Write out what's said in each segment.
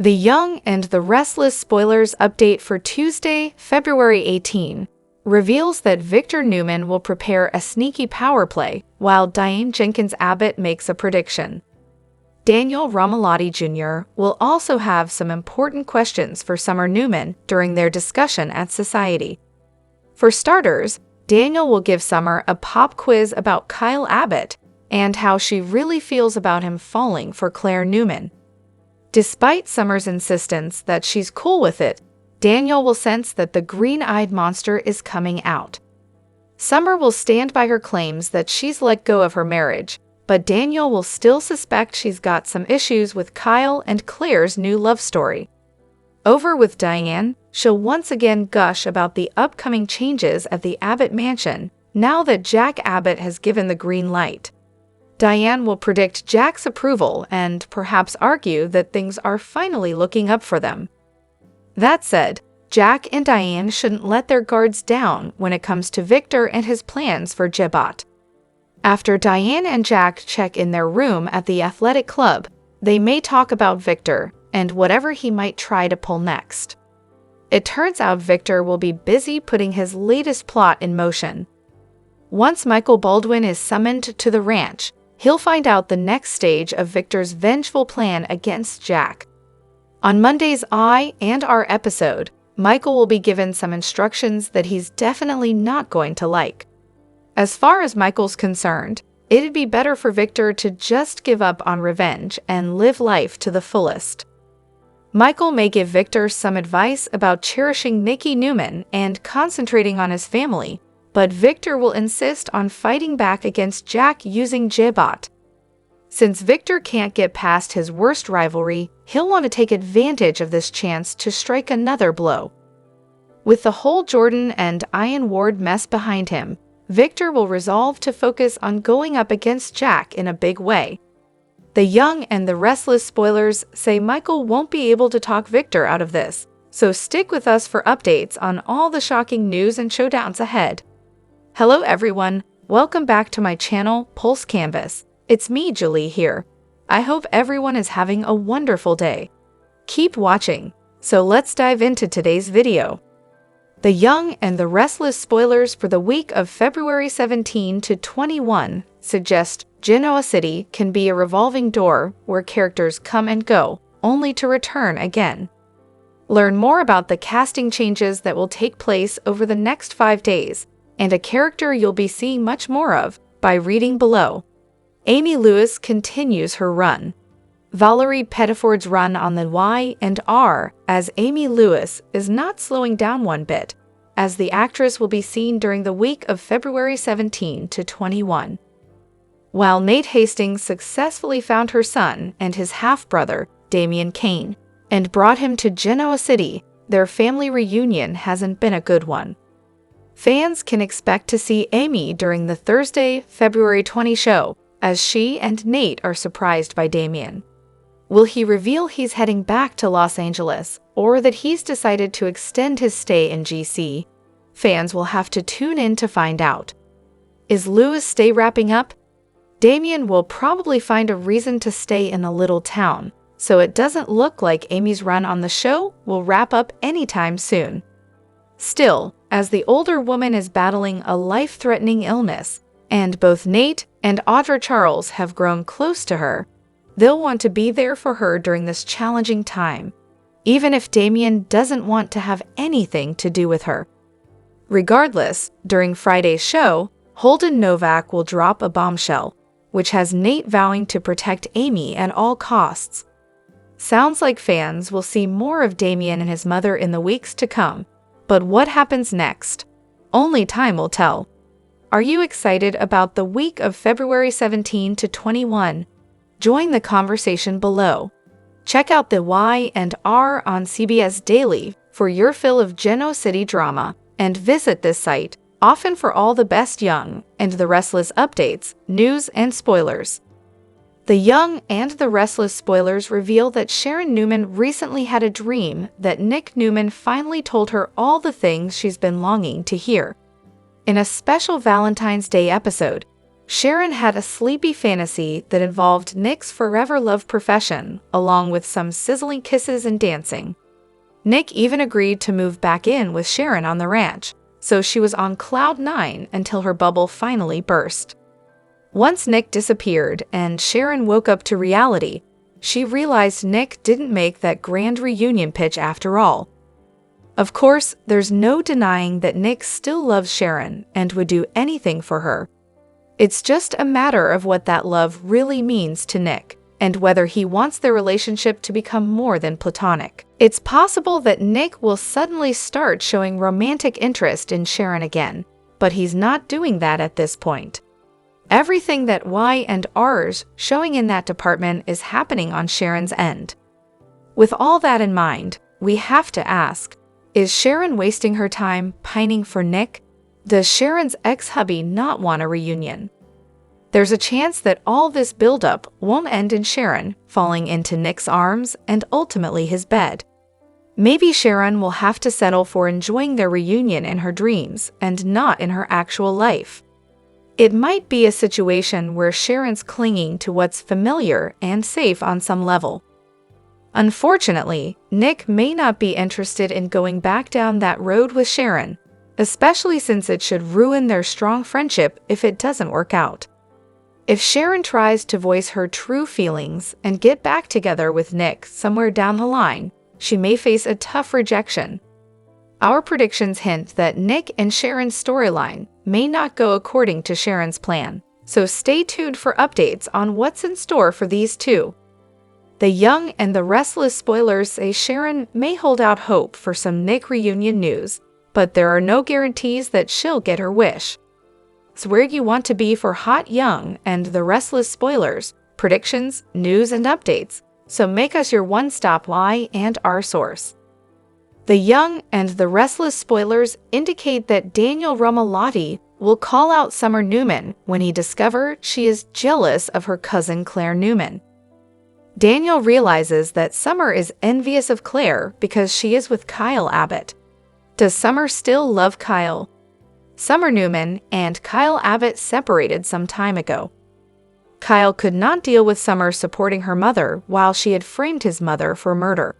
The Young and the Restless spoilers update for Tuesday, February 18, reveals that Victor Newman will prepare a sneaky power play, while Diane Jenkins Abbott makes a prediction. Daniel Romalotti Jr. will also have some important questions for Summer Newman during their discussion at Society. For starters, Daniel will give Summer a pop quiz about Kyle Abbott and how she really feels about him falling for Claire Newman. Despite Summer's insistence that she's cool with it, Daniel will sense that the green-eyed monster is coming out. Summer will stand by her claims that she's let go of her marriage, but Daniel will still suspect she's got some issues with Kyle and Claire's new love story. Over with Diane, she'll once again gush about the upcoming changes at the Abbott mansion, now that Jack Abbott has given the green light. Diane will predict Jack's approval and perhaps argue that things are finally looking up for them. That said, Jack and Diane shouldn't let their guards down when it comes to Victor and his plans for Jebat. After Diane and Jack check in their room at the athletic club, they may talk about Victor and whatever he might try to pull next. It turns out Victor will be busy putting his latest plot in motion. Once Michael Baldwin is summoned to the ranch, he'll find out the next stage of Victor's vengeful plan against Jack. On Monday's I and R episode, Michael will be given some instructions that he's definitely not going to like. As far as Michael's concerned, it'd be better for Victor to just give up on revenge and live life to the fullest. Michael may give Victor some advice about cherishing Nikki Newman and concentrating on his family, but Victor will insist on fighting back against Jack using Jebat. Since Victor can't get past his worst rivalry, he'll want to take advantage of this chance to strike another blow. With the whole Jordan and Ian Ward mess behind him, Victor will resolve to focus on going up against Jack in a big way. The Young and the Restless spoilers say Michael won't be able to talk Victor out of this, so stick with us for updates on all the shocking news and showdowns ahead. Hello everyone, welcome back to my channel, Pulse Canvas. It's me, Julie, here. I hope everyone is having a wonderful day. Keep watching, so let's dive into today's video. The Young and the Restless spoilers for the week of February 17 to 21 suggest Genoa City can be a revolving door where characters come and go, only to return again. Learn more about the casting changes that will take place over the next 5 days, and a character you'll be seeing much more of, by reading below. Amy Lewis continues her run. Valerie Pettiford's run on the Y and R as Amy Lewis is not slowing down one bit, as the actress will be seen during the week of February 17 to 21. While Nate Hastings successfully found her son and his half-brother, Damian Kane, and brought him to Genoa City, their family reunion hasn't been a good one. Fans can expect to see Amy during the Thursday, February 20 show, as she and Nate are surprised by Damian. Will he reveal he's heading back to Los Angeles, or that he's decided to extend his stay in GC? Fans will have to tune in to find out. Is Lewis' stay wrapping up? Damian will probably find a reason to stay in a little town, so it doesn't look like Amy's run on the show will wrap up anytime soon. Still, as the older woman is battling a life-threatening illness, and both Nate and Audra Charles have grown close to her, they'll want to be there for her during this challenging time, even if Damian doesn't want to have anything to do with her. Regardless, during Friday's show, Holden Novak will drop a bombshell, which has Nate vowing to protect Amy at all costs. Sounds like fans will see more of Damian and his mother in the weeks to come, but what happens next? Only time will tell. Are you excited about the week of February 17 to 21? Join the conversation below. Check out the Y and R on CBS Daily for your fill of Genoa City drama, and visit this site often for all the best Young and the Restless updates, news, and spoilers. The Young and the Restless spoilers reveal that Sharon Newman recently had a dream that Nick Newman finally told her all the things she's been longing to hear. In a special Valentine's Day episode, Sharon had a sleepy fantasy that involved Nick's forever love profession, along with some sizzling kisses and dancing. Nick even agreed to move back in with Sharon on the ranch, so she was on cloud 9 until her bubble finally burst. Once Nick disappeared and Sharon woke up to reality, she realized Nick didn't make that grand reunion pitch after all. Of course, there's no denying that Nick still loves Sharon and would do anything for her. It's just a matter of what that love really means to Nick, and whether he wants their relationship to become more than platonic. It's possible that Nick will suddenly start showing romantic interest in Sharon again, but he's not doing that at this point. Everything that Y and R's showing in that department is happening on Sharon's end. With all that in mind, we have to ask, is Sharon wasting her time pining for Nick? Does Sharon's ex-hubby not want a reunion? There's a chance that all this buildup won't end in Sharon falling into Nick's arms and ultimately his bed. Maybe Sharon will have to settle for enjoying their reunion in her dreams and not in her actual life. It might be a situation where Sharon's clinging to what's familiar and safe on some level. Unfortunately, Nick may not be interested in going back down that road with Sharon, especially since it should ruin their strong friendship if it doesn't work out. If Sharon tries to voice her true feelings and get back together with Nick somewhere down the line, she may face a tough rejection. Our predictions hint that Nick and Sharon's storyline may not go according to Sharon's plan, so stay tuned for updates on what's in store for these two. The Young and the Restless spoilers say Sharon may hold out hope for some Nick reunion news, but there are no guarantees that she'll get her wish. It's where you want to be for Hot Young and the Restless spoilers, predictions, news, and updates, so make us your one-stop Y and R source. The Young and the Restless spoilers indicate that Daniel Romalotti will call out Summer Newman when he discovers she is jealous of her cousin Claire Newman. Daniel realizes that Summer is envious of Claire because she is with Kyle Abbott. Does Summer still love Kyle? Summer Newman and Kyle Abbott separated some time ago. Kyle could not deal with Summer supporting her mother while she had framed his mother for murder.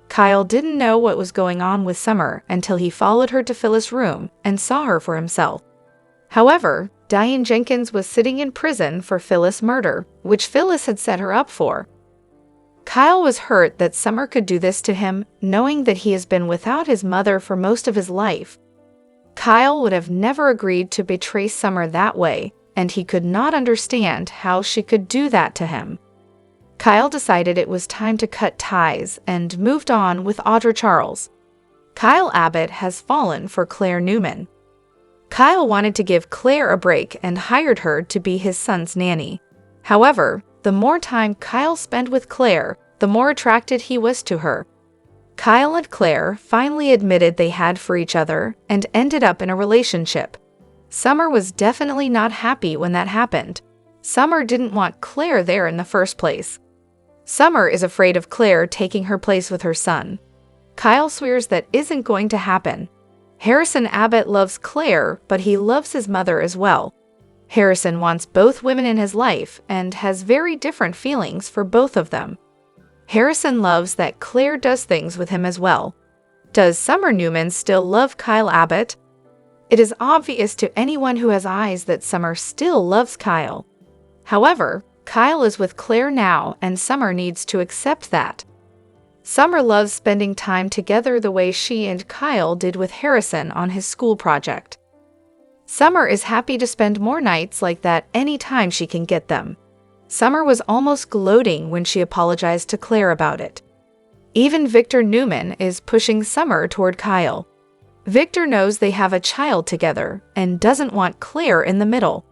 Kyle didn't know what was going on with Summer until he followed her to Phyllis' room and saw her for himself. However, Diane Jenkins was sitting in prison for Phyllis' murder, which Phyllis had set her up for. Kyle was hurt that Summer could do this to him, knowing that he has been without his mother for most of his life. Kyle would have never agreed to betray Summer that way, and he could not understand how she could do that to him. Kyle decided it was time to cut ties and moved on with Audra Charles. Kyle Abbott has fallen for Claire Newman. Kyle wanted to give Claire a break and hired her to be his son's nanny. However, the more time Kyle spent with Claire, the more attracted he was to her. Kyle and Claire finally admitted they had for each other and ended up in a relationship. Summer was definitely not happy when that happened. Summer didn't want Claire there in the first place. Summer is afraid of Claire taking her place with her son. Kyle swears that isn't going to happen. Harrison Abbott loves Claire, but he loves his mother as well. Harrison wants both women in his life and has very different feelings for both of them. Harrison loves that Claire does things with him as well. Does Summer Newman still love Kyle Abbott? It is obvious to anyone who has eyes that Summer still loves Kyle. However, Kyle is with Claire now, and Summer needs to accept that. Summer loves spending time together the way she and Kyle did with Harrison on his school project. Summer is happy to spend more nights like that anytime she can get them. Summer was almost gloating when she apologized to Claire about it. Even Victor Newman is pushing Summer toward Kyle. Victor knows they have a child together and doesn't want Claire in the middle.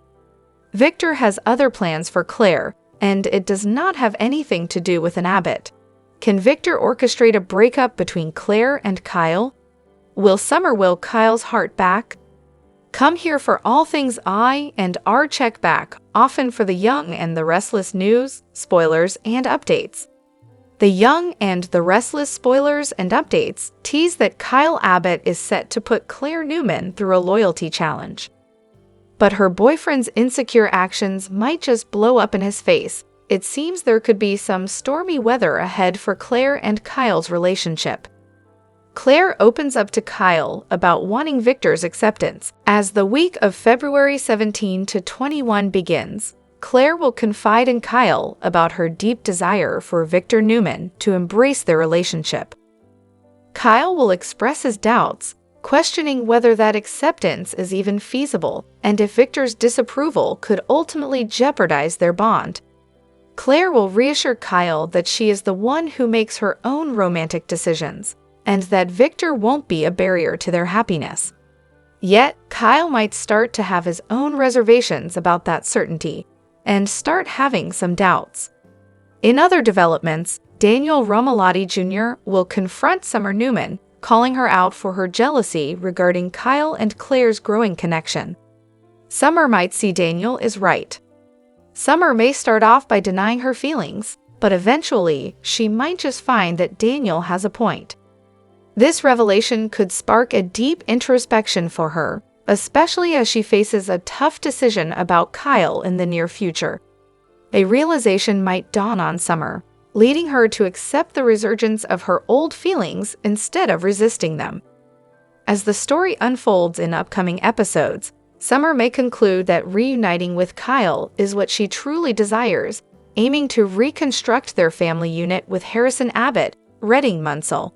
Victor has other plans for Claire, and it does not have anything to do with an Abbott. Can Victor orchestrate a breakup between Claire and Kyle? Will Summer will Kyle's heart back? Come here for all things I and R check back, often for the Young and the Restless news, spoilers, and updates. The Young and the Restless spoilers and updates tease that Kyle Abbott is set to put Claire Newman through a loyalty challenge. but her boyfriend's insecure actions might just blow up in his face. It seems there could be some stormy weather ahead for Claire and Kyle's relationship. Claire opens up to Kyle about wanting Victor's acceptance. As the week of February 17 to 21 begins, Claire will confide in Kyle about her deep desire for Victor Newman to embrace their relationship. Kyle will express his doubts, questioning whether that acceptance is even feasible and if Victor's disapproval could ultimately jeopardize their bond. Claire will reassure Kyle that she is the one who makes her own romantic decisions, and that Victor won't be a barrier to their happiness. Yet, Kyle might start to have his own reservations about that certainty, and start having some doubts. In other developments, Daniel Romalotti Jr. will confront Summer Newman, calling her out for her jealousy regarding Kyle and Claire's growing connection. Summer might see Daniel is right. Summer may start off by denying her feelings, but eventually she might just find that Daniel has a point. This revelation could spark a deep introspection for her, especially as she faces a tough decision about Kyle in the near future. A realization might dawn on Summer, leading her to accept the resurgence of her old feelings instead of resisting them. As the story unfolds in upcoming episodes, Summer may conclude that reuniting with Kyle is what she truly desires, aiming to reconstruct their family unit with Harrison Abbott, Redding Munsell.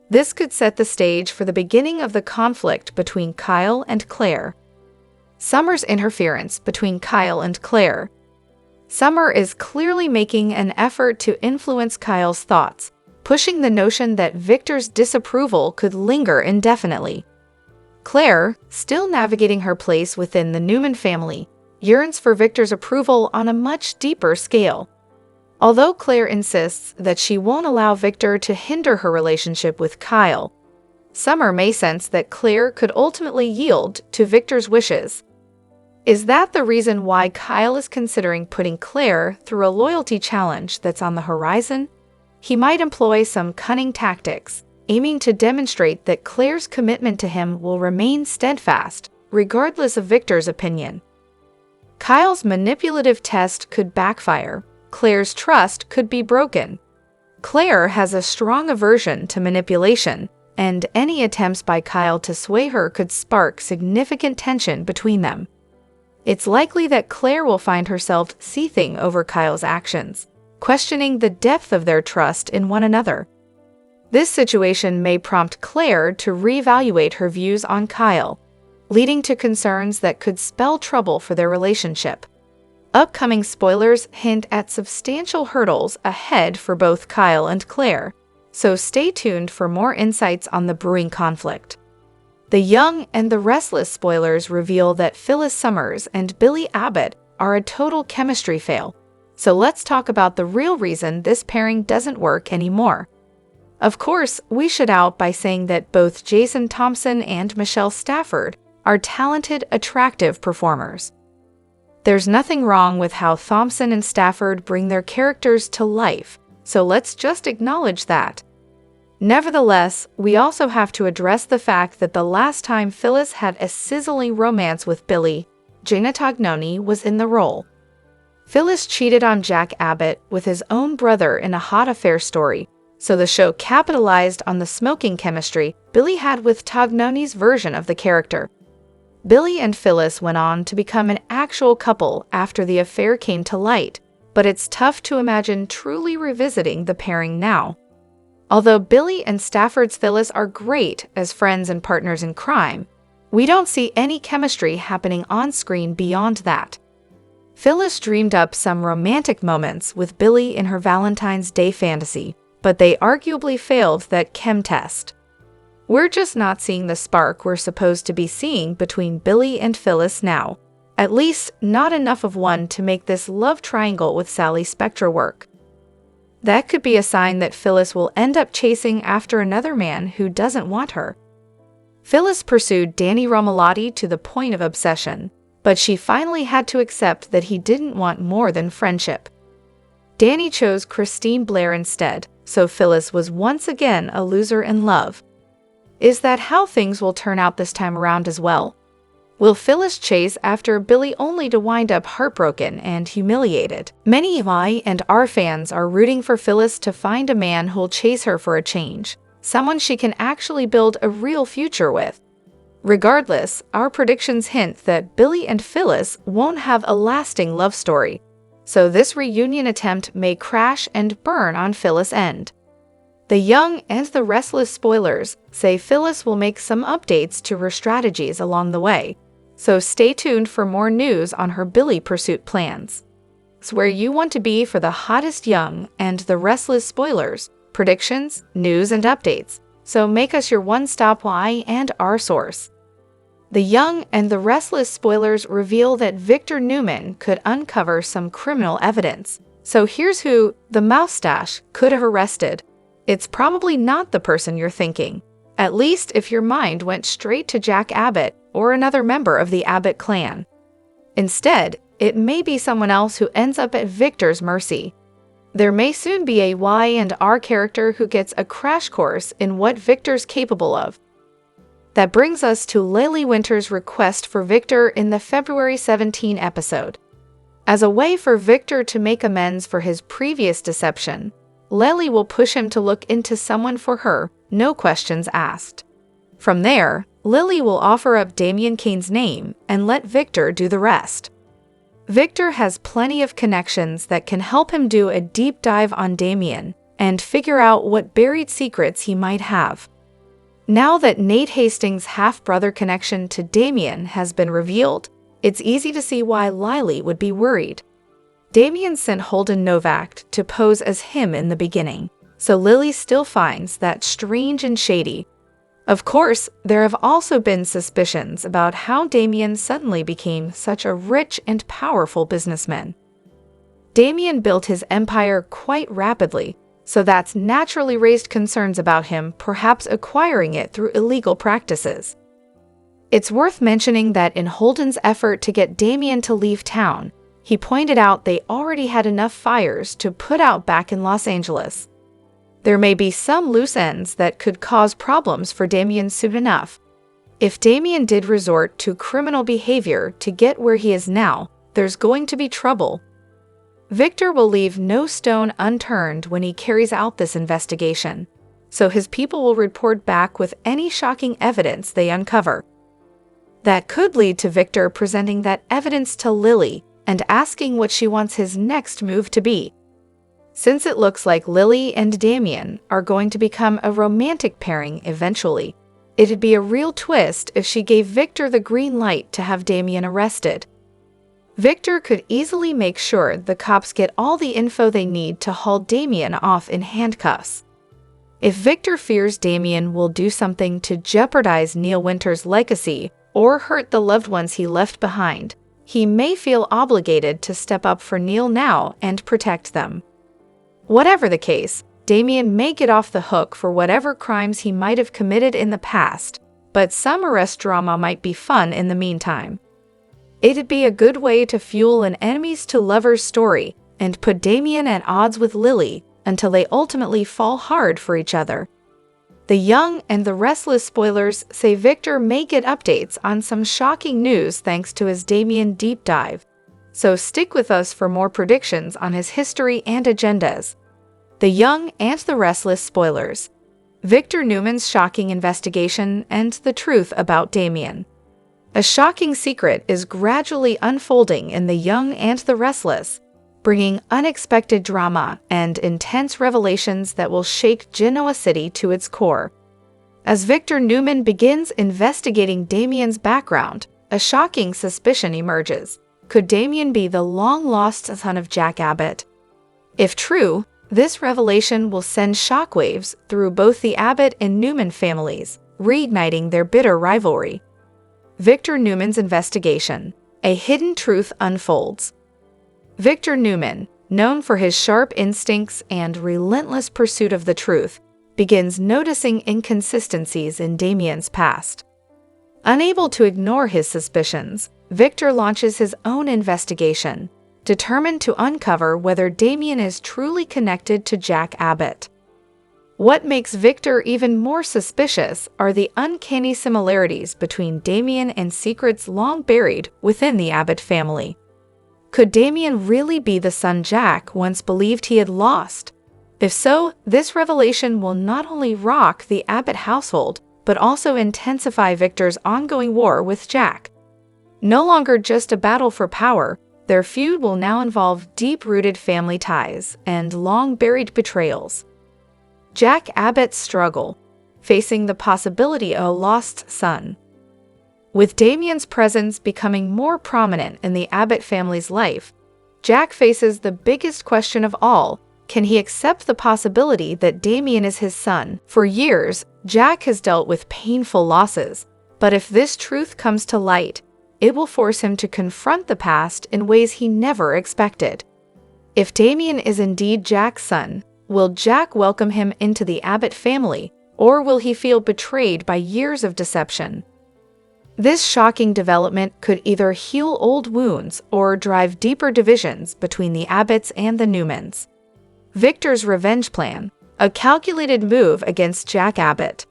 This could set the stage for the beginning of the conflict between Kyle and Claire. Summer's interference between Kyle and Claire. Summer is clearly making an effort to influence Kyle's thoughts, pushing the notion that Victor's disapproval could linger indefinitely. Claire, still navigating her place within the Newman family, yearns for Victor's approval on a much deeper scale. Although Claire insists that she won't allow Victor to hinder her relationship with Kyle, Summer may sense that Claire could ultimately yield to Victor's wishes. Is that the reason why Kyle is considering putting Claire through a loyalty challenge that's on the horizon? He might employ some cunning tactics, aiming to demonstrate that Claire's commitment to him will remain steadfast, regardless of Victor's opinion. Kyle's manipulative test could backfire. Claire's trust could be broken. Claire has a strong aversion to manipulation, and any attempts by Kyle to sway her could spark significant tension between them. It's likely that Claire will find herself seething over Kyle's actions, questioning the depth of their trust in one another. This situation may prompt Claire to reevaluate her views on Kyle, leading to concerns that could spell trouble for their relationship. Upcoming spoilers hint at substantial hurdles ahead for both Kyle and Claire, so stay tuned for more insights on the brewing conflict. The Young and the Restless spoilers reveal that Phyllis Summers and Billy Abbott are a total chemistry fail, so let's talk about the real reason this pairing doesn't work anymore. Of course, we should out by saying that both Jason Thompson and Michelle Stafford are talented, attractive performers. There's nothing wrong with how Thompson and Stafford bring their characters to life, so let's just acknowledge that. Nevertheless, we also have to address the fact that the last time Phyllis had a sizzling romance with Billy, Gina Tognoni was in the role. Phyllis cheated on Jack Abbott with his own brother in a hot affair story, so the show capitalized on the smoking chemistry Billy had with Tognoni's version of the character. Billy and Phyllis went on to become an actual couple after the affair came to light, but it's tough to imagine truly revisiting the pairing now. Although Billy and Stafford's Phyllis are great as friends and partners in crime, we don't see any chemistry happening on screen beyond that. Phyllis dreamed up some romantic moments with Billy in her Valentine's Day fantasy, but they arguably failed that chem test. We're just not seeing the spark we're supposed to be seeing between Billy and Phyllis now. At least, not enough of one to make this love triangle with Sally Spectra work. That could be a sign that Phyllis will end up chasing after another man who doesn't want her. Phyllis pursued Danny Romalotti to the point of obsession, but she finally had to accept that he didn't want more than friendship. Danny chose Christine Blair instead, so Phyllis was once again a loser in love. Is that how things will turn out this time around as well? Will Phyllis chase after Billy only to wind up heartbroken and humiliated? Many I and R fans are rooting for Phyllis to find a man who'll chase her for a change, someone she can actually build a real future with. Regardless, our predictions hint that Billy and Phyllis won't have a lasting love story, so this reunion attempt may crash and burn on Phyllis' end. The Young and the Restless spoilers say Phyllis will make some updates to her strategies along the way, so stay tuned for more news on her Billy pursuit plans. It's where you want to be for the hottest Young and the Restless spoilers, predictions, news, and updates, so make us your one-stop Y and R source. The Young and the Restless spoilers reveal that Victor Newman could uncover some criminal evidence, so here's who the moustache could have arrested. It's probably not the person you're thinking, at least if your mind went straight to Jack Abbott or another member of the Abbott clan. Instead, it may be someone else who ends up at Victor's mercy. There may soon be a Y and R character who gets a crash course in what Victor's capable of. That brings us to Lily Winter's request for Victor in the February 17 episode. As a way for Victor to make amends for his previous deception, Lily will push him to look into someone for her, no questions asked. From there, Lily will offer up Damian Kane's name and let Victor do the rest. Victor has plenty of connections that can help him do a deep dive on Damian and figure out what buried secrets he might have. Now that Nate Hastings' half-brother connection to Damian has been revealed, it's easy to see why Lily would be worried. Damian sent Holden Novak to pose as him in the beginning, so Lily still finds that strange and shady. Of course, there have also been suspicions about how Damian suddenly became such a rich and powerful businessman. Damian built his empire quite rapidly, so that's naturally raised concerns about him perhaps acquiring it through illegal practices. It's worth mentioning that in Holden's effort to get Damian to leave town, he pointed out they already had enough fires to put out back in Los Angeles. There may be some loose ends that could cause problems for Damian soon enough. If Damian did resort to criminal behavior to get where he is now, there's going to be trouble. Victor will leave no stone unturned when he carries out this investigation, so his people will report back with any shocking evidence they uncover. That could lead to Victor presenting that evidence to Lily and asking what she wants his next move to be. Since it looks like Lily and Damian are going to become a romantic pairing eventually, it'd be a real twist if she gave Victor the green light to have Damian arrested. Victor could easily make sure the cops get all the info they need to haul Damian off in handcuffs. If Victor fears Damian will do something to jeopardize Neil Winter's legacy or hurt the loved ones he left behind, he may feel obligated to step up for Neil now and protect them. Whatever the case, Damian may get off the hook for whatever crimes he might have committed in the past, but some arrest drama might be fun in the meantime. It'd be a good way to fuel an enemies to lovers story and put Damian at odds with Lily until they ultimately fall hard for each other. The Young and the Restless spoilers say Victor may get updates on some shocking news thanks to his Damian deep dive, so stick with us for more predictions on his history and agendas. The Young and the Restless spoilers. Victor Newman's shocking investigation and the truth about Damian. A shocking secret is gradually unfolding in The Young and the Restless, bringing unexpected drama and intense revelations that will shake Genoa City to its core. As Victor Newman begins investigating Damian's background, a shocking suspicion emerges. Could Damian be the long-lost son of Jack Abbott? If true, this revelation will send shockwaves through both the Abbott and Newman families, reigniting their bitter rivalry. Victor Newman's investigation. A hidden truth unfolds. Victor Newman, known for his sharp instincts and relentless pursuit of the truth, begins noticing inconsistencies in Damian's past. Unable to ignore his suspicions, Victor launches his own investigation, determined to uncover whether Damian is truly connected to Jack Abbott. What makes Victor even more suspicious are the uncanny similarities between Damen and secrets long buried within the Abbott family. Could Damen really be the son Jack once believed he had lost? If so, this revelation will not only rock the Abbott household, but also intensify Victor's ongoing war with Jack. No longer just a battle for power, their feud will now involve deep-rooted family ties and long-buried betrayals. Jack Abbott's struggle, facing the possibility of a lost son. With Damien's presence becoming more prominent in the Abbott family's life, Jack faces the biggest question of all: can he accept the possibility that Damen is his son? For years, Jack has dealt with painful losses, but if this truth comes to light, it will force him to confront the past in ways he never expected. If Damen is indeed Jack's son, will Jack welcome him into the Abbott family, or will he feel betrayed by years of deception? This shocking development could either heal old wounds or drive deeper divisions between the Abbotts and the Newmans. Victor's revenge plan, a calculated move against Jack Abbott.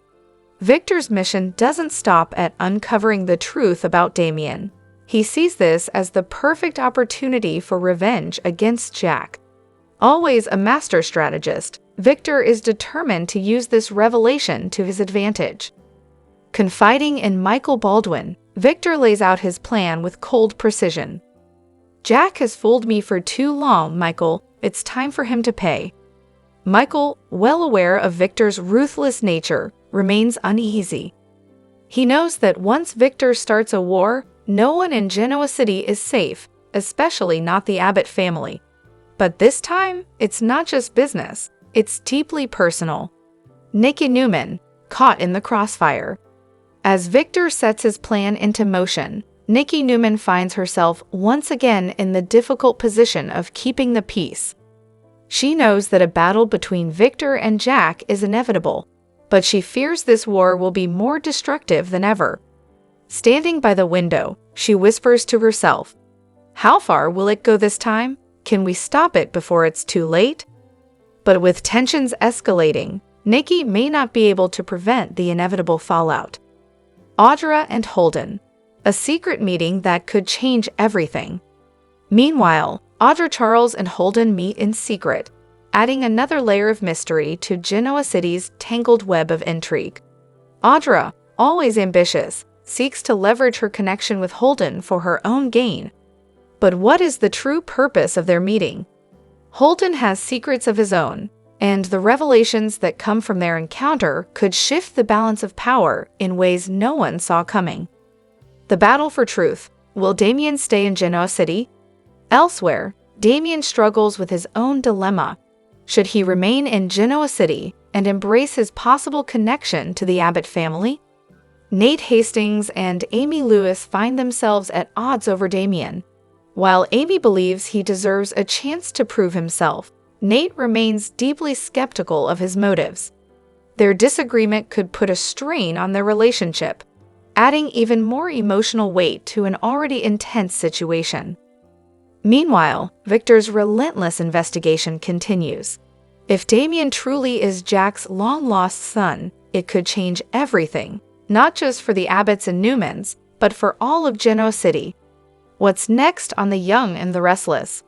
Victor's mission doesn't stop at uncovering the truth about Damen. He sees this as the perfect opportunity for revenge against Jack. Always a master strategist, Victor is determined to use this revelation to his advantage. Confiding in Michael Baldwin, Victor lays out his plan with cold precision. Jack has fooled me for too long, Michael. It's time for him to pay. Michael, well aware of Victor's ruthless nature, remains uneasy. He knows that once Victor starts a war, no one in Genoa City is safe, especially not the Abbott family. But this time, it's not just business, it's deeply personal. Nicky Newman, caught in the crossfire. As Victor sets his plan into motion, Nicky Newman finds herself once again in the difficult position of keeping the peace. She knows that a battle between Victor and Jack is inevitable, but she fears this war will be more destructive than ever. Standing by the window, she whispers to herself, "How far will it go this time? Can we stop it before it's too late?" But with tensions escalating, Nicky may not be able to prevent the inevitable fallout. Audra and Holden, a secret meeting that could change everything. Meanwhile, Audra, Charles, and Holden meet in secret, adding another layer of mystery to Genoa City's tangled web of intrigue. Audra, always ambitious, seeks to leverage her connection with Holden for her own gain. But what is the true purpose of their meeting? Holden has secrets of his own, and the revelations that come from their encounter could shift the balance of power in ways no one saw coming. The battle for truth. Will Damen stay in Genoa City? Elsewhere, Damen struggles with his own dilemma. Should he remain in Genoa City and embrace his possible connection to the Abbott family? Nate Hastings and Amy Lewis find themselves at odds over Damen. While Amy believes he deserves a chance to prove himself, Nate remains deeply skeptical of his motives. Their disagreement could put a strain on their relationship, adding even more emotional weight to an already intense situation. Meanwhile, Victor's relentless investigation continues. If Damen truly is Jack's long-lost son, it could change everything, not just for the Abbotts and Newmans, but for all of Genoa City. What's next on The Young and the Restless?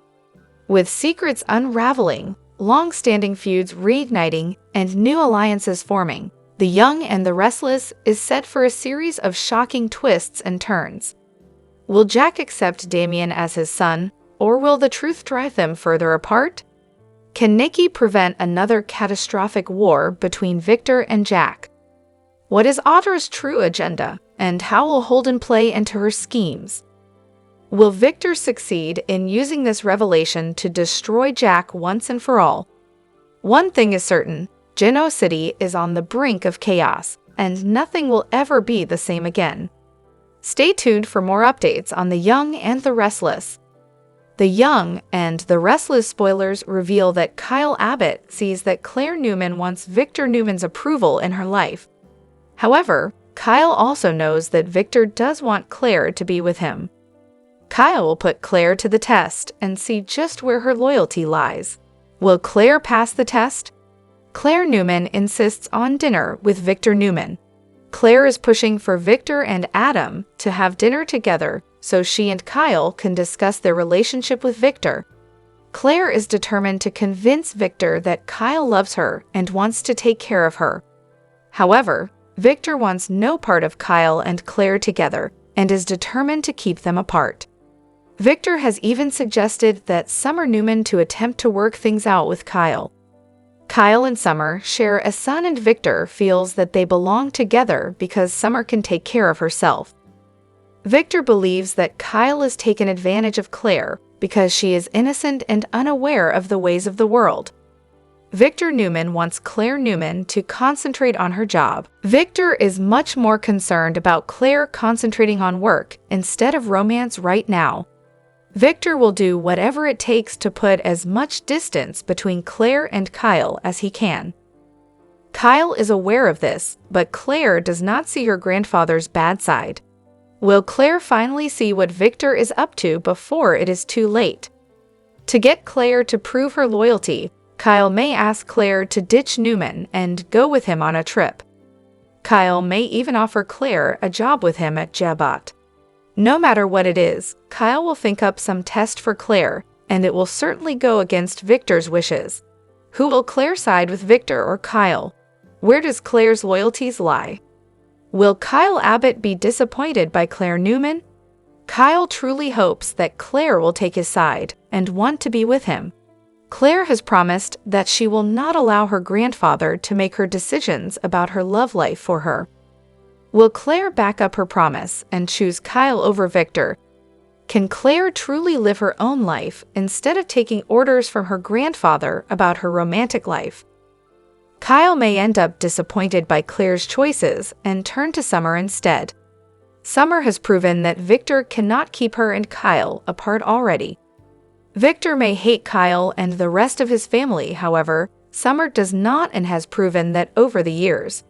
With secrets unraveling, long-standing feuds reigniting, and new alliances forming, The Young and the Restless is set for a series of shocking twists and turns. Will Jack accept Damen as his son, or will the truth drive them further apart? Can Nicky prevent another catastrophic war between Victor and Jack? What is Audra's true agenda, and how will Holden play into her schemes? Will Victor succeed in using this revelation to destroy Jack once and for all? One thing is certain, Genoa City is on the brink of chaos, and nothing will ever be the same again. Stay tuned for more updates on The Young and the Restless. The Young and the Restless spoilers reveal that Kyle Abbott sees that Claire Newman wants Victor Newman's approval in her life. However, Kyle also knows that Victor does want Claire to be with him. Kyle will put Claire to the test and see just where her loyalty lies. Will Claire pass the test? Claire Newman insists on dinner with Victor Newman. Claire is pushing for Victor and Adam to have dinner together so she and Kyle can discuss their relationship with Victor. Claire is determined to convince Victor that Kyle loves her and wants to take care of her. However, Victor wants no part of Kyle and Claire together and is determined to keep them apart. Victor has even suggested that Summer Newman to attempt to work things out with Kyle. Kyle and Summer share a son, and Victor feels that they belong together because Summer can take care of herself. Victor believes that Kyle has taken advantage of Claire because she is innocent and unaware of the ways of the world. Victor Newman wants Claire Newman to concentrate on her job. Victor is much more concerned about Claire concentrating on work instead of romance right now. Victor will do whatever it takes to put as much distance between Claire and Kyle as he can. Kyle is aware of this, but Claire does not see her grandfather's bad side. Will Claire finally see what Victor is up to before it is too late? To get Claire to prove her loyalty, Kyle may ask Claire to ditch Newman and go with him on a trip. Kyle may even offer Claire a job with him at Jabot. No matter what it is, Kyle will think up some test for Claire, and it will certainly go against Victor's wishes. Who will Claire side with, Victor or Kyle? Where does Claire's loyalties lie? Will Kyle Abbott be disappointed by Claire Newman? Kyle truly hopes that Claire will take his side and want to be with him. Claire has promised that she will not allow her grandfather to make her decisions about her love life for her. Will Claire back up her promise and choose Kyle over Victor? Can Claire truly live her own life instead of taking orders from her grandfather about her romantic life? Kyle may end up disappointed by Claire's choices and turn to Summer instead. Summer has proven that Victor cannot keep her and Kyle apart already. Victor may hate Kyle and the rest of his family, however, Summer does not and has proven that over the years.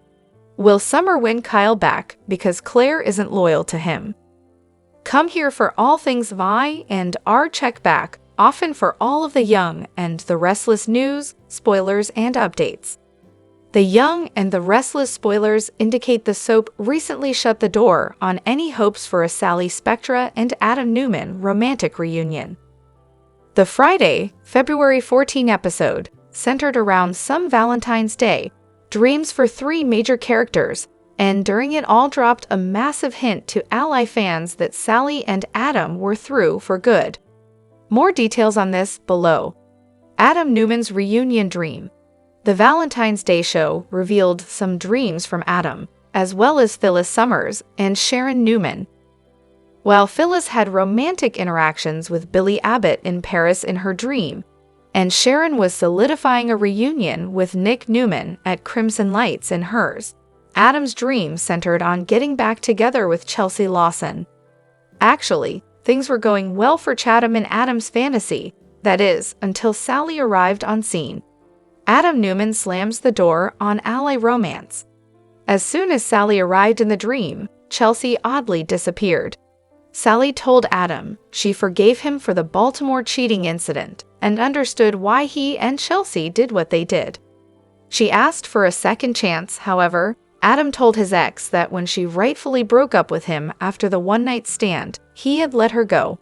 Will Summer win Kyle back because Claire isn't loyal to him? Come here for all things Vi and R. Check back, often for all of the Young and the Restless news, spoilers, and updates. The Young and the Restless spoilers indicate the soap recently shut the door on any hopes for a Sally Spectra and Adam Newman romantic reunion. The Friday, February 14 episode centered around some Valentine's Day dreams for three major characters, and during it all dropped a massive hint to Ally fans that Sally and Adam were through for good. More details on this below. Adam Newman's reunion dream. The Valentine's Day show revealed some dreams from Adam, as well as Phyllis Summers and Sharon Newman. While Phyllis had romantic interactions with Billy Abbott in Paris in her dream, and Sharon was solidifying a reunion with Nick Newman at Crimson Lights in hers, Adam's dream centered on getting back together with Chelsea Lawson. Actually, things were going well for Chatham in Adam's fantasy, that is, until Sally arrived on scene. Adam Newman slams the door on ally romance. As soon as Sally arrived in the dream, Chelsea oddly disappeared. Sally told Adam she forgave him for the Baltimore cheating incident and understood why he and Chelsea did what they did. She asked for a second chance, however. Adam told his ex that when she rightfully broke up with him after the one-night stand, he had let her go.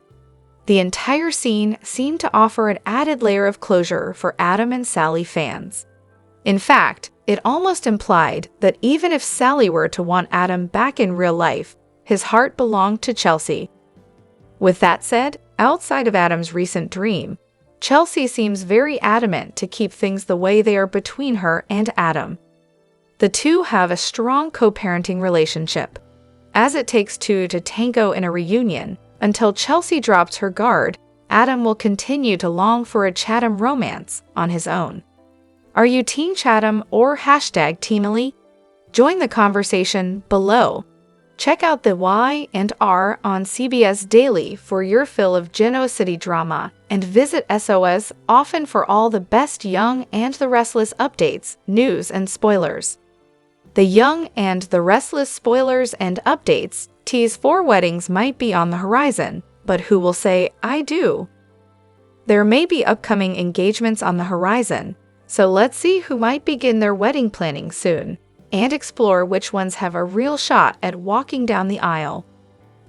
The entire scene seemed to offer an added layer of closure for Adam and Sally fans. In fact, it almost implied that even if Sally were to want Adam back in real life, his heart belonged to Chelsea. With that said, outside of Adam's recent dream, Chelsea seems very adamant to keep things the way they are between her and Adam. The two have a strong co-parenting relationship, as it takes two to tango in a reunion. Until Chelsea drops her guard, Adam will continue to long for a Chatham romance on his own. Are you Team Chatham or #Team Ellie? Join the conversation below. Check out the Y and R on CBS Daily for your fill of Genoa City drama, and visit SOS often for all the best Young and the Restless updates, news, and spoilers. The Young and the Restless spoilers and updates tease 4 weddings might be on the horizon, but who will say, "I do"? There may be upcoming engagements on the horizon, So let's see who might begin their wedding planning soon, and explore which ones have a real shot at walking down the aisle.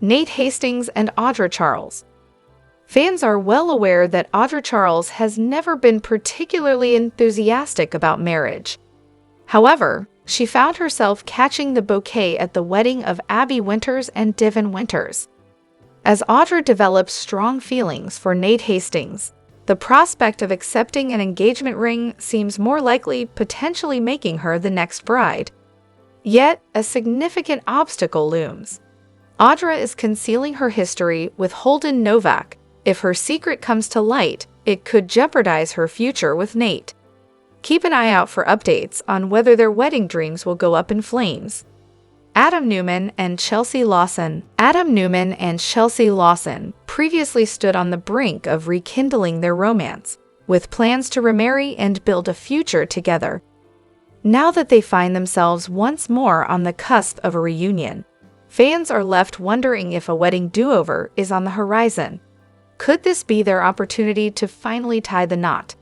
Nate Hastings and Audra Charles. Fans are well aware that Audra Charles has never been particularly enthusiastic about marriage. However, she found herself catching the bouquet at the wedding of Abby Winters and Devin Winters. As Audra develops strong feelings for Nate Hastings, the prospect of accepting an engagement ring seems more likely, potentially making her the next bride. Yet, a significant obstacle looms. Audra is concealing her history with Holden Novak. If her secret comes to light, it could jeopardize her future with Nate. Keep an eye out for updates on whether their wedding dreams will go up in flames. Adam Newman and Chelsea Lawson. Adam Newman and Chelsea Lawson previously stood on the brink of rekindling their romance, with plans to remarry and build a future together. Now that they find themselves once more on the cusp of a reunion, fans are left wondering if a wedding do-over is on the horizon. Could this be their opportunity to finally tie the knot?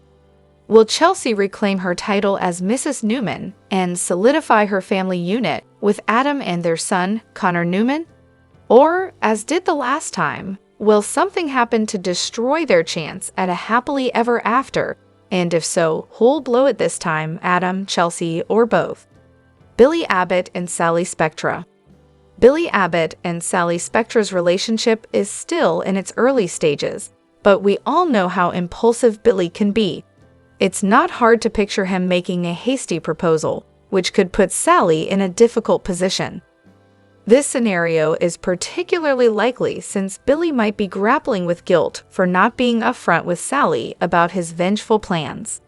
Will Chelsea reclaim her title as Mrs. Newman and solidify her family unit with Adam and their son, Connor Newman? Or, as did the last time, will something happen to destroy their chance at a happily ever after? And if so, who'll blow it this time, Adam, Chelsea, or both? Billy Abbott and Sally Spectra. Billy Abbott and Sally Spectra's relationship is still in its early stages, but we all know how impulsive Billy can be. It's not hard to picture him making a hasty proposal, which could put Sally in a difficult position. This scenario is particularly likely since Billy might be grappling with guilt for not being upfront with Sally about his vengeful plans.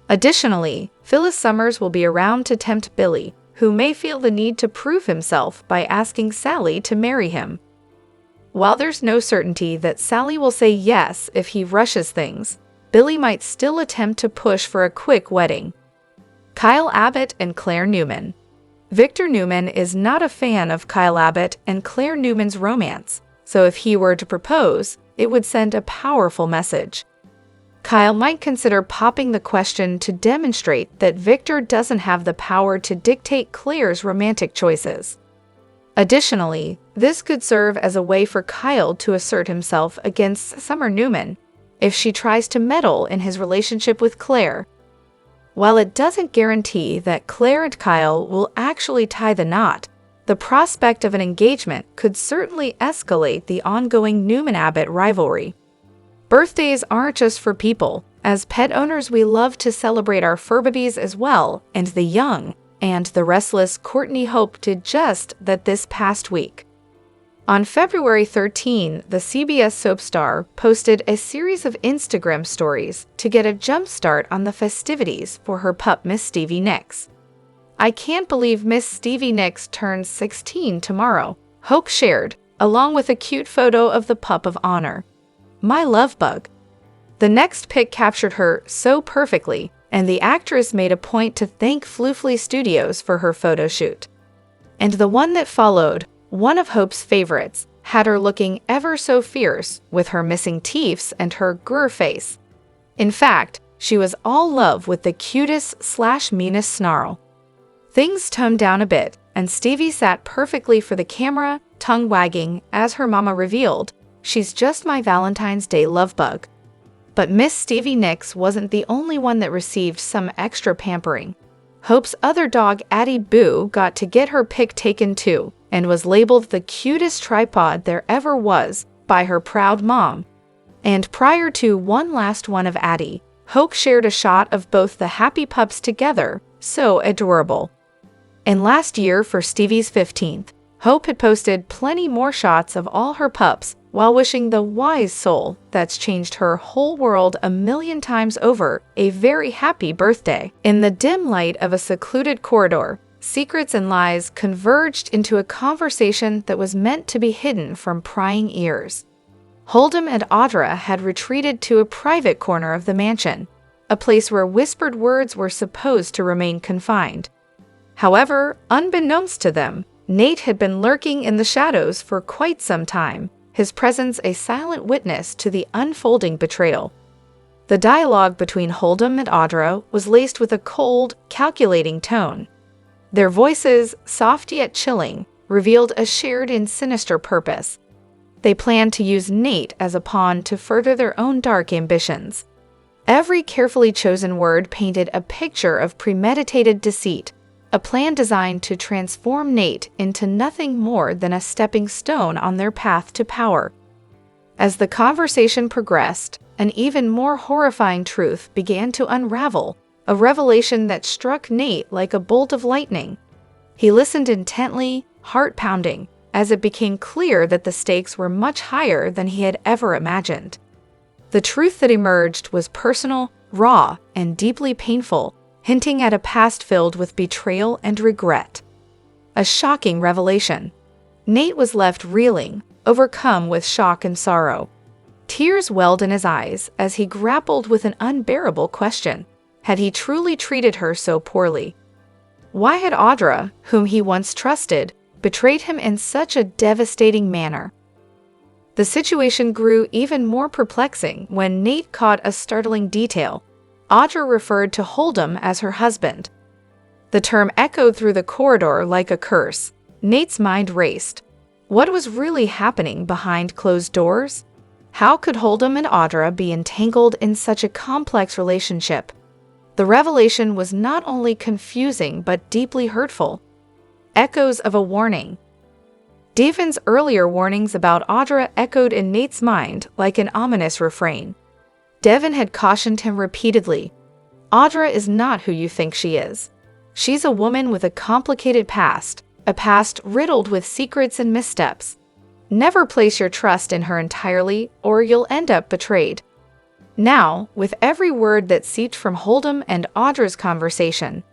Additionally, Phyllis Summers will be around to tempt Billy, who may feel the need to prove himself by asking Sally to marry him. While there's no certainty that Sally will say yes if he rushes things, Billy might still attempt to push for a quick wedding. Kyle Abbott and Claire Newman. Victor Newman is not a fan of Kyle Abbott and Claire Newman's romance, so if he were to propose, it would send a powerful message. Kyle might consider popping the question to demonstrate that Victor doesn't have the power to dictate Claire's romantic choices. Additionally, this could serve as a way for Kyle to assert himself against Summer Newman if she tries to meddle in his relationship with Claire. While it doesn't guarantee that Claire and Kyle will actually tie the knot, the prospect of an engagement could certainly escalate the ongoing Newman-Abbott rivalry. Birthdays aren't just for people. As pet owners, we love to celebrate our fur babies as well, and the young, and the restless Courtney Hope did just that this past week. On February 13, the CBS soap star posted a series of Instagram stories to get a jump start on the festivities for her pup Miss Stevie Nicks. "I can't believe Miss Stevie Nicks turns 16 tomorrow," Hope shared, along with a cute photo of the pup of honor. "My love bug." The next pic captured her so perfectly, and the actress made a point to thank Floofly Studios for her photo shoot. And the one that followed, one of Hope's favorites, had her looking ever so fierce with her missing teeth and her grr face. In fact, she was all love with the cutest/meanest snarl. Things toned down a bit, and Stevie sat perfectly for the camera, tongue wagging, as her mama revealed, "She's just my Valentine's Day love bug." But Miss Stevie Nicks wasn't the only one that received some extra pampering. Hope's other dog, Addie Boo, got to get her pic taken too, and was labeled the cutest tripod there ever was by her proud mom. And prior to one last one of Addie, Hope shared a shot of both the happy pups together, so adorable. And last year for Stevie's 15th, Hope had posted plenty more shots of all her pups while wishing the wise soul that's changed her whole world a million times over a very happy birthday. In the dim light of a secluded corridor, secrets and lies converged into a conversation that was meant to be hidden from prying ears. Holden and Audra had retreated to a private corner of the mansion, a place where whispered words were supposed to remain confined. However, unbeknownst to them, Nate had been lurking in the shadows for quite some time, his presence a silent witness to the unfolding betrayal. The dialogue between Holden and Audra was laced with a cold, calculating tone. Their voices, soft yet chilling, revealed a shared and sinister purpose. They planned to use Nate as a pawn to further their own dark ambitions. Every carefully chosen word painted a picture of premeditated deceit, a plan designed to transform Nate into nothing more than a stepping stone on their path to power. As the conversation progressed, an even more horrifying truth began to unravel, a revelation that struck Nate like a bolt of lightning. He listened intently, heart pounding, as it became clear that the stakes were much higher than he had ever imagined. The truth that emerged was personal, raw, and deeply painful, hinting at a past filled with betrayal and regret. A shocking revelation. Nate was left reeling, overcome with shock and sorrow. Tears welled in his eyes as he grappled with an unbearable question. Had he truly treated her so poorly? Why had Audra, whom he once trusted, betrayed him in such a devastating manner? The situation grew even more perplexing when Nate caught a startling detail. Audra referred to Holden as her husband. The term echoed through the corridor like a curse. Nate's mind raced. What was really happening behind closed doors? How could Holden and Audra be entangled in such a complex relationship? The revelation was not only confusing but deeply hurtful. Echoes of a warning. Daven's earlier warnings about Audra echoed in Nate's mind like an ominous refrain. Devon had cautioned him repeatedly. Audra is not who you think she is. She's a woman with a complicated past, a past riddled with secrets and missteps. Never place your trust in her entirely, or you'll end up betrayed. Now, with every word that seeped from Holden and Audra's conversation,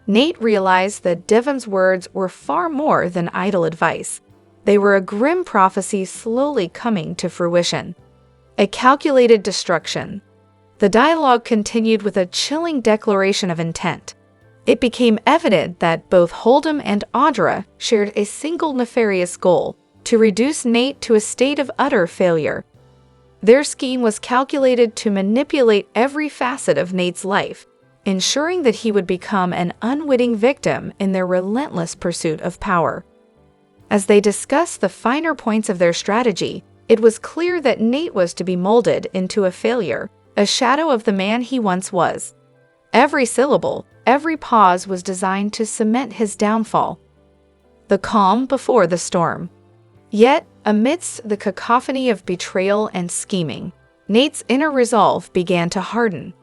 Nate realized that Devon's words were far more than idle advice. They were a grim prophecy slowly coming to fruition. A calculated destruction. The dialogue continued with a chilling declaration of intent. It became evident that both Holden and Audra shared a single nefarious goal: to reduce Nate to a state of utter failure. Their scheme was calculated to manipulate every facet of Nate's life, ensuring that he would become an unwitting victim in their relentless pursuit of power. As they discussed the finer points of their strategy, it was clear that Nate was to be molded into a failure, a shadow of the man he once was. Every syllable, every pause was designed to cement his downfall. The calm before the storm. Yet, amidst the cacophony of betrayal and scheming, Nate's inner resolve began to harden.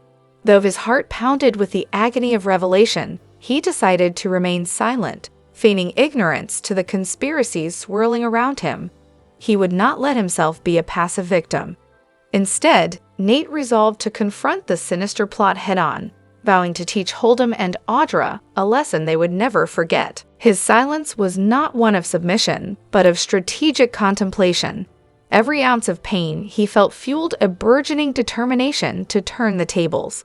Though his heart pounded with the agony of revelation, he decided to remain silent, feigning ignorance to the conspiracies swirling around him. He would not let himself be a passive victim. Instead, Nate resolved to confront the sinister plot head-on, vowing to teach Holden and Audra a lesson they would never forget. His silence was not one of submission, but of strategic contemplation. Every ounce of pain he felt fueled a burgeoning determination to turn the tables.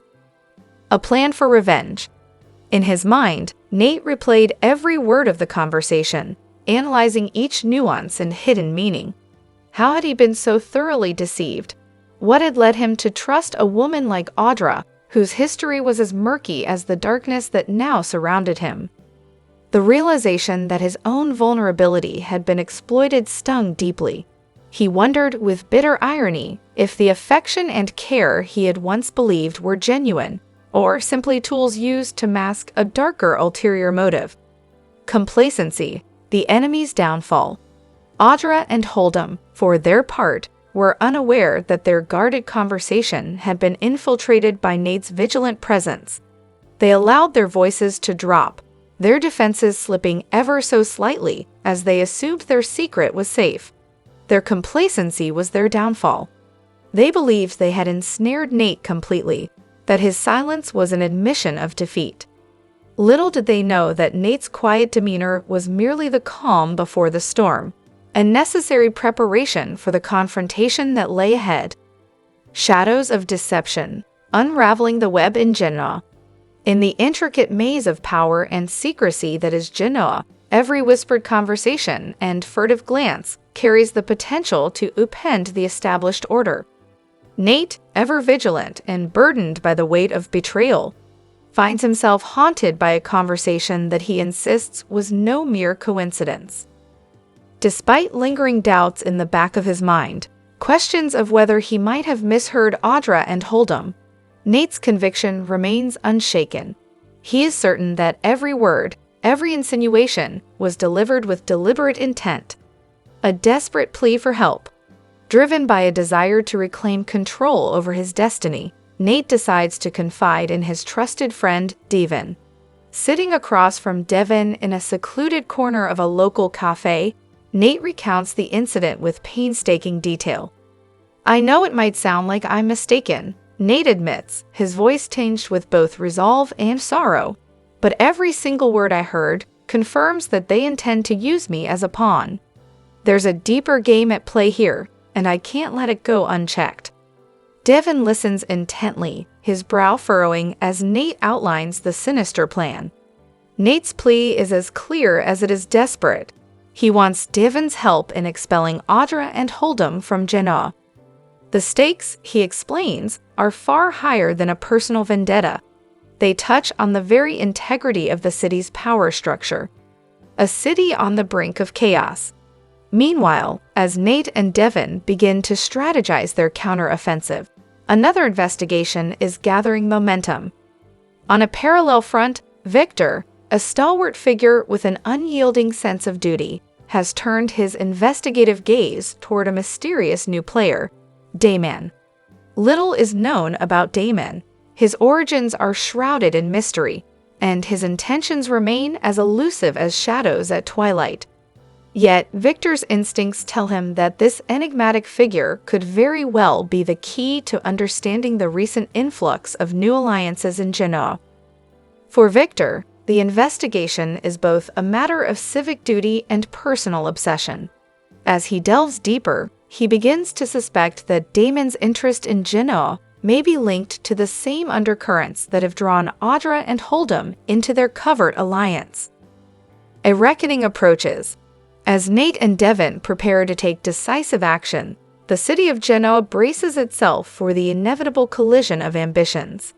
A plan for revenge. In his mind, Nate replayed every word of the conversation, analyzing each nuance and hidden meaning. How had he been so thoroughly deceived? What had led him to trust a woman like Audra, whose history was as murky as the darkness that now surrounded him? The realization that his own vulnerability had been exploited stung deeply. He wondered with bitter irony if the affection and care he had once believed were genuine, or simply tools used to mask a darker ulterior motive. Complacency, the enemy's downfall. Audra and Holden, for their part, were unaware that their guarded conversation had been infiltrated by Nate's vigilant presence. They allowed their voices to drop, their defenses slipping ever so slightly as they assumed their secret was safe. Their complacency was their downfall. They believed they had ensnared Nate completely, that his silence was an admission of defeat. Little did they know that Nate's quiet demeanor was merely the calm before the storm, a necessary preparation for the confrontation that lay ahead. Shadows of deception, unraveling the web in Genoa. In the intricate maze of power and secrecy that is Genoa, every whispered conversation and furtive glance carries the potential to upend the established order. Nate, ever vigilant and burdened by the weight of betrayal, finds himself haunted by a conversation that he insists was no mere coincidence. Despite lingering doubts in the back of his mind, questions of whether he might have misheard Audra and Holden, Nate's conviction remains unshaken. He is certain that every word, every insinuation was delivered with deliberate intent, a desperate plea for help. Driven by a desire to reclaim control over his destiny, Nate decides to confide in his trusted friend, Damen. Sitting across from Damen in a secluded corner of a local cafe, Nate recounts the incident with painstaking detail. "I know it might sound like I'm mistaken," Nate admits, his voice tinged with both resolve and sorrow. "But every single word I heard confirms that they intend to use me as a pawn. There's a deeper game at play here, and I can't let it go unchecked." Damen listens intently, his brow furrowing as Nate outlines the sinister plan. Nate's plea is as clear as it is desperate. He wants Damen's help in expelling Audra and Holden from Genoa. The stakes, he explains, are far higher than a personal vendetta. They touch on the very integrity of the city's power structure, a city on the brink of chaos. Meanwhile, as Nate and Damen begin to strategize their counter-offensive, another investigation is gathering momentum. On a parallel front, Victor, a stalwart figure with an unyielding sense of duty, has turned his investigative gaze toward a mysterious new player, Damen. Little is known about Damen. His origins are shrouded in mystery, and his intentions remain as elusive as shadows at twilight. Yet, Victor's instincts tell him that this enigmatic figure could very well be the key to understanding the recent influx of new alliances in Genoa. For Victor, the investigation is both a matter of civic duty and personal obsession. As he delves deeper, he begins to suspect that Damen's interest in Genoa may be linked to the same undercurrents that have drawn Audra and Holden into their covert alliance. A reckoning approaches. As Nate and Damen prepare to take decisive action, the city of Genoa braces itself for the inevitable collision of ambitions.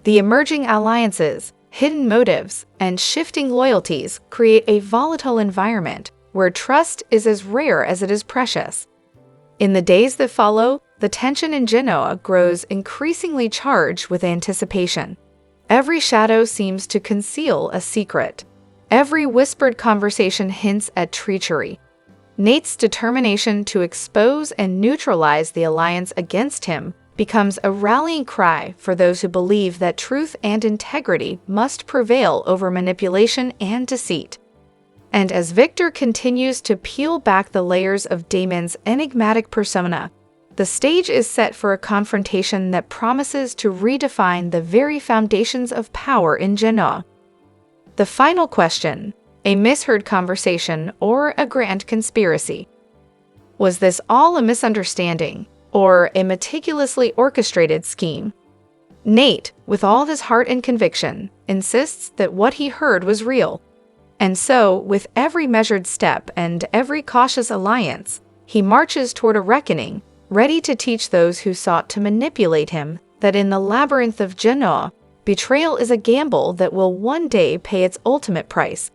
The emerging alliances, hidden motives, and shifting loyalties create a volatile environment where trust is as rare as it is precious. In the days that follow, the tension in Genoa grows increasingly charged with anticipation. Every shadow seems to conceal a secret. Every whispered conversation hints at treachery. Nate's determination to expose and neutralize the alliance against him becomes a rallying cry for those who believe that truth and integrity must prevail over manipulation and deceit. And as Victor continues to peel back the layers of Damen's enigmatic persona, the stage is set for a confrontation that promises to redefine the very foundations of power in Genoa. The final question: a misheard conversation or a grand conspiracy? Was this all a misunderstanding or a meticulously orchestrated scheme? Nate, with all his heart and conviction, insists that what he heard was real. And so, with every measured step and every cautious alliance, he marches toward a reckoning, ready to teach those who sought to manipulate him that in the labyrinth of Genoa, betrayal is a gamble that will one day pay its ultimate price.